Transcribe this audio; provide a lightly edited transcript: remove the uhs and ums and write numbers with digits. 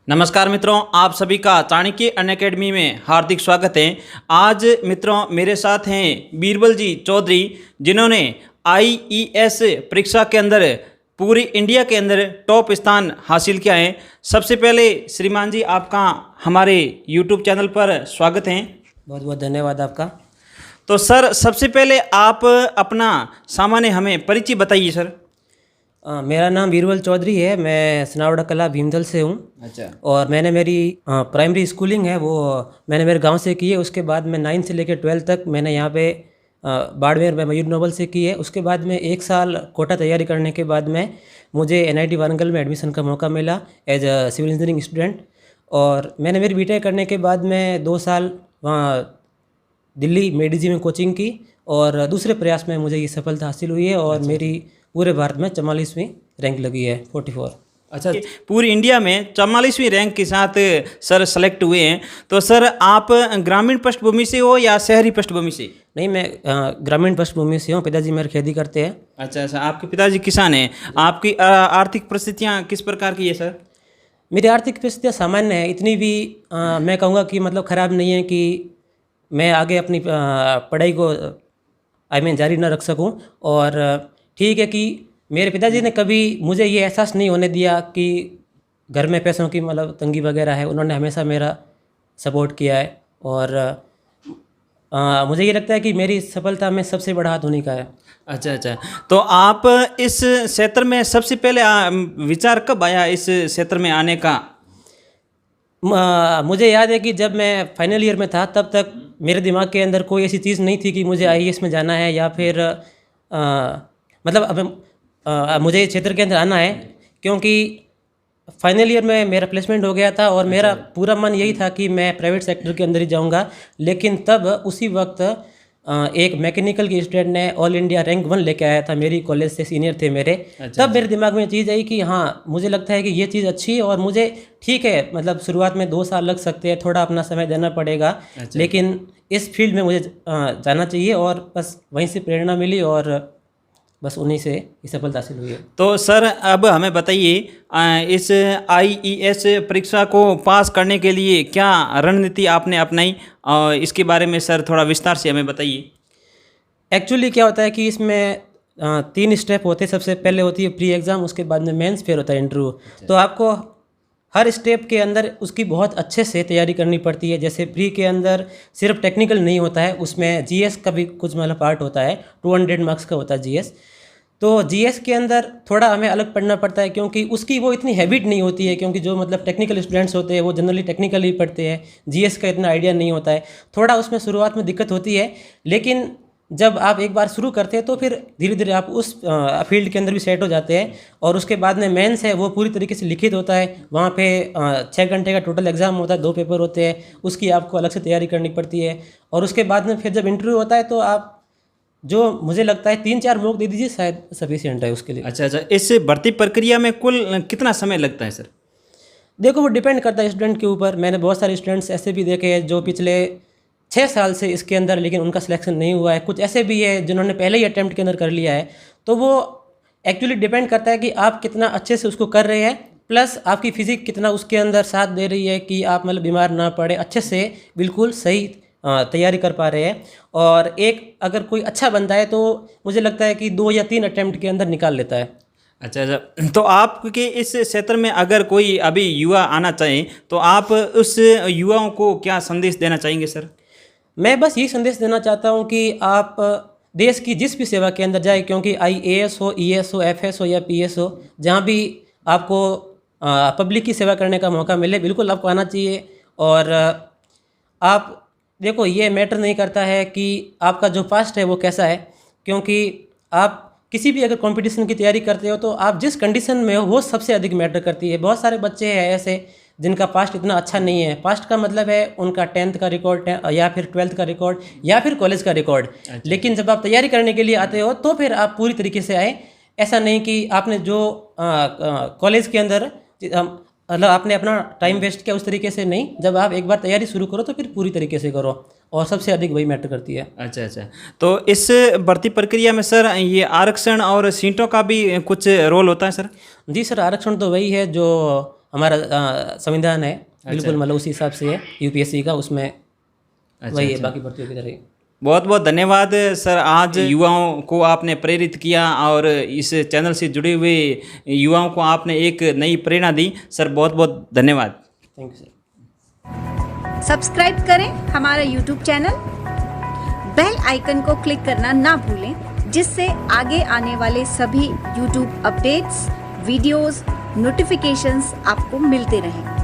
नमस्कार मित्रों, आप सभी का चाणक्य अनअकैडमी में हार्दिक स्वागत है। आज मित्रों मेरे साथ हैं बीरबल जी चौधरी, जिन्होंने आईईएस परीक्षा के अंदर पूरी इंडिया के अंदर टॉप स्थान हासिल किया है। सबसे पहले श्रीमान जी, आपका हमारे यूट्यूब चैनल पर स्वागत है। बहुत बहुत धन्यवाद आपका। तो सर, सबसे पहले आप अपना सामान्य हमें परिचय बताइए सर। मेरा नाम बीरबल चौधरी है। मैं सनावड़ा कला भीमदल से हूँ। अच्छा। और मैंने मेरी प्राइमरी स्कूलिंग है वो मैंने मेरे गांव से की है। उसके बाद मैं 9 से लेकर 12 तक मैंने यहाँ पे बाड़मेर में मयूर नोबल से की है। उसके बाद में 1 साल कोटा तैयारी करने के बाद में मुझे एनआईटी वारंगल में एडमिशन का मौका मिला as a civil engineering student. और मैंने मेरी बीटेक करने के बाद में 2 साल वहाँ दिल्ली मेडीजी में कोचिंग की और दूसरे प्रयास में मुझे ये सफलता हासिल हुई है। और मेरी पूरे भारत में 44वीं रैंक लगी है, 44। अच्छा, पूरी इंडिया में 44वीं रैंक के साथ सर सेलेक्ट हुए हैं। तो सर, आप ग्रामीण पृष्ठभूमि से हो या शहरी पृष्ठभूमि से? नहीं, मैं ग्रामीण पृष्ठभूमि से हूँ। पिताजी मेरे खेती करते हैं। अच्छा अच्छा, आपके पिताजी किसान हैं। आपकी आर्थिक परिस्थितियाँ किस प्रकार की है सर? मेरी आर्थिक परिस्थितियाँ सामान्य है, इतनी भी मैं कहूँगा कि मतलब ख़राब नहीं है कि मैं आगे अपनी पढ़ाई को जारी न रख सकूँ। और ठीक है कि मेरे पिताजी ने कभी मुझे ये एहसास नहीं होने दिया कि घर में पैसों की मतलब तंगी वगैरह है। उन्होंने हमेशा मेरा सपोर्ट किया है। और मुझे ये लगता है कि मेरी सफलता में सबसे बड़ा हाथ उन्हीं का है। अच्छा अच्छा, तो आप इस क्षेत्र में सबसे पहले विचार कब आया इस क्षेत्र में आने का? मुझे याद है कि जब मैं फाइनल ईयर में था तब तक मेरे दिमाग के अंदर कोई ऐसी चीज़ नहीं थी कि मुझे आईएएस में जाना है या फिर मतलब अब मुझे इस क्षेत्र के अंदर आना है। क्योंकि फाइनल ईयर में मेरा प्लेसमेंट हो गया था और मेरा पूरा मन यही था कि मैं प्राइवेट सेक्टर के अंदर ही जाऊंगा। लेकिन तब उसी वक्त एक मैकेनिकल के स्टूडेंट ने ऑल इंडिया रैंक 1 लेके आया था, मेरी कॉलेज से सीनियर थे मेरे। तब मेरे दिमाग में चीज़ आई कि हाँ, मुझे लगता है कि ये चीज़ अच्छी है और मुझे ठीक है, मतलब शुरुआत में 2 साल लग सकते हैं, थोड़ा अपना समय देना पड़ेगा। लेकिन इस फील्ड में मुझे जाना चाहिए। और बस वहीं से प्रेरणा मिली और बस उन्हीं से ये सफलता हासिल हुई है। तो सर, अब हमें बताइए, इस आईईएस परीक्षा को पास करने के लिए क्या रणनीति आपने अपनाई, और इसके बारे में सर थोड़ा विस्तार से हमें बताइए। एक्चुअली क्या होता है कि इसमें 3 स्टेप होते हैं। सबसे पहले होती है प्री एग्ज़ाम, उसके बाद में मेंस, फिर होता है इंटरव्यू। तो आपको हर स्टेप के अंदर उसकी बहुत अच्छे से तैयारी करनी पड़ती है। जैसे प्री के अंदर सिर्फ टेक्निकल नहीं होता है, उसमें जीएस का भी कुछ मतलब पार्ट होता है। 200 मार्क्स का होता है जीएस। तो जीएस के अंदर थोड़ा हमें अलग पढ़ना पड़ता है क्योंकि उसकी वो इतनी हैबिट नहीं होती है। क्योंकि जो मतलब टेक्निकल स्टूडेंट्स होते हैं वो जनरली टेक्निकल ही पढ़ते हैं, जीएस का इतना आइडिया नहीं होता है। थोड़ा उसमें शुरुआत में दिक्कत होती है, लेकिन जब आप एक बार शुरू करते हैं तो फिर धीरे धीरे आप उस फील्ड के अंदर भी सेट हो जाते हैं। और उसके बाद में मेंस है, वो पूरी तरीके से लिखित होता है। वहाँ पे 6 घंटे का टोटल एग्जाम होता है, 2 पेपर होते हैं, उसकी आपको अलग से तैयारी करनी पड़ती है। और उसके बाद में फिर जब इंटरव्यू होता है तो आप जो मुझे लगता है 3-4 मॉक दे दीजिए, शायद सफिशिएंट है उसके लिए। अच्छा अच्छा, इस भर्ती प्रक्रिया में कुल कितना समय लगता है सर? देखो, वो डिपेंड करता है स्टूडेंट के ऊपर। मैंने बहुत सारे स्टूडेंट्स ऐसे भी देखे हैं जो पिछले 6 साल से इसके अंदर, लेकिन उनका सिलेक्शन नहीं हुआ है। कुछ ऐसे भी है जिन्होंने पहले ही अटैम्प्ट के अंदर कर लिया है। तो वो एक्चुअली डिपेंड करता है कि आप कितना अच्छे से उसको कर रहे हैं, प्लस आपकी फिजिक कितना उसके अंदर साथ दे रही है कि आप मतलब बीमार ना पड़े, अच्छे से बिल्कुल सही तैयारी कर पा रहे हैं। और एक अगर कोई अच्छा बनता है तो मुझे लगता है कि 2 या 3 अटैम्प्ट के अंदर निकाल लेता है। अच्छा अच्छा, तो आपके इस क्षेत्र में अगर कोई अभी युवा आना चाहे तो आप उस युवाओं को क्या संदेश देना चाहेंगे सर? मैं बस यही संदेश देना चाहता हूँ कि आप देश की जिस भी सेवा के अंदर जाए, क्योंकि आईएएस हो, ईएस हो, एफएस हो या पीएस हो, जहाँ भी आपको पब्लिक की सेवा करने का मौका मिले, बिल्कुल आपको आना चाहिए। और आप देखो, ये मैटर नहीं करता है कि आपका जो पास्ट है वो कैसा है। क्योंकि आप किसी भी अगर कंपटीशन की तैयारी करते हो तो आप जिस कंडीशन में हो वो सबसे अधिक मैटर करती है। बहुत सारे बच्चे हैं ऐसे जिनका पास्ट इतना अच्छा नहीं है। पास्ट का मतलब है उनका 10th का रिकॉर्ड या फिर 12th का रिकॉर्ड या फिर कॉलेज का रिकॉर्ड। लेकिन जब आप तैयारी करने के लिए आते हो तो फिर आप पूरी तरीके से आए। ऐसा नहीं कि आपने जो कॉलेज के अंदर मतलब आपने अपना टाइम वेस्ट किया, उस तरीके से नहीं। जब आप एक बार तैयारी शुरू करो तो फिर पूरी तरीके से करो, और सबसे अधिक वही मैटर करती है। अच्छा अच्छा, तो इस भर्ती प्रक्रिया में सर ये आरक्षण और सीटों का भी कुछ रोल होता है सर? जी सर, आरक्षण तो वही है जो हमारा संविधान है बिल्कुल मतलब उसी हिसाब से है यूपीएससी का, उसमें वही है बाकी भर्तियों की तरह ही। बहुत बहुत धन्यवाद सर, आज युवाओं को आपने प्रेरित किया और इस चैनल से जुड़े हुए युवाओं को आपने एक नई प्रेरणा दी। सर बहुत बहुत धन्यवाद। Thank you sir. सब्सक्राइब करें हमारा यूट्यूब चैनल, बेल आइकन को क्लिक करना ना भूलें, जिससे आगे आने वाले सभी यूट्यूब अपडेट्स, वीडियोस, नोटिफिकेशंस आपको मिलते रहें।